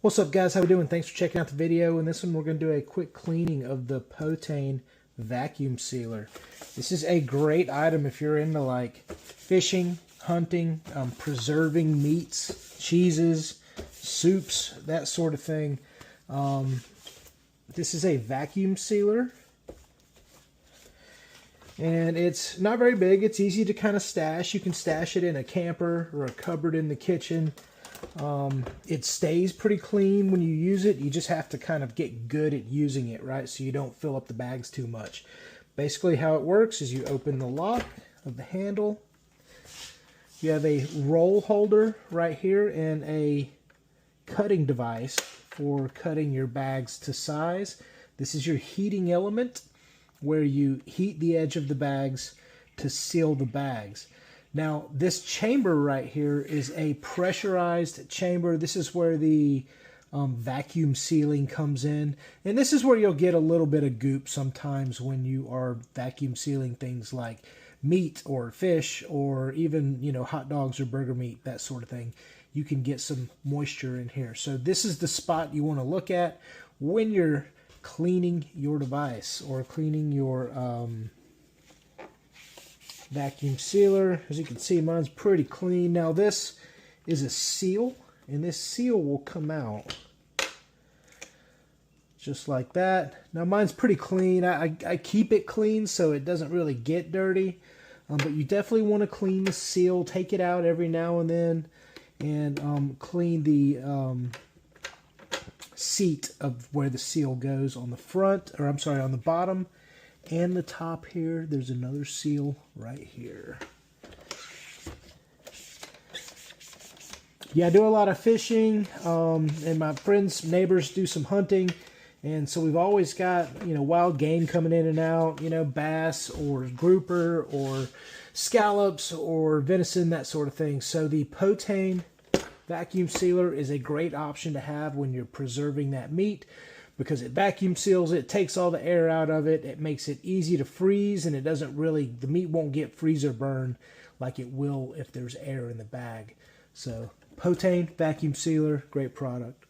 What's up, guys? How we doing? Thanks for checking out the video. In this one, we're going to do a quick cleaning of the Potane vacuum sealer. This is a great item if you're into like fishing, hunting, preserving meats, cheeses, soups, that sort of thing. This is a vacuum sealer, and it's not very big. It's easy to kind of stash. You can stash it in a camper or a cupboard in the kitchen. It stays pretty clean when you use it. You just have to kind of get good at using it, right? So you don't fill up the bags too much. Basically how it works is you open the lock of the handle. You have a roll holder right here and a cutting device for cutting your bags to size. This is your heating element where you heat the edge of the bags to seal the bags. Now, this chamber right here is a pressurized chamber. This is where the vacuum sealing comes in. And this is where you'll get a little bit of goop sometimes when you are vacuum sealing things like meat or fish or even, hot dogs or burger meat, that sort of thing. You can get some moisture in here. So this is the spot you want to look at when you're cleaning your device or cleaning your vacuum sealer. As you can see, mine's pretty clean. Now this is a seal, and this seal will come out just like that. Now mine's pretty clean. I keep it clean so it doesn't really get dirty, but you definitely want to clean the seal. Take it out every now and then and clean the seat of where the seal goes on the front, or I'm sorry, on the bottom and the top here. There's another seal right here. Yeah, I do a lot of fishing, and my friends, neighbors do some hunting, and so we've always got, wild game coming in and out, bass or grouper or scallops or venison, that sort of thing. So the Potane vacuum sealer is a great option to have when you're preserving that meat, because it vacuum seals it, takes all the air out of it, it makes it easy to freeze, and it doesn't really, the meat won't get freeze or burn like it will if there's air in the bag. So Potane vacuum sealer, great product.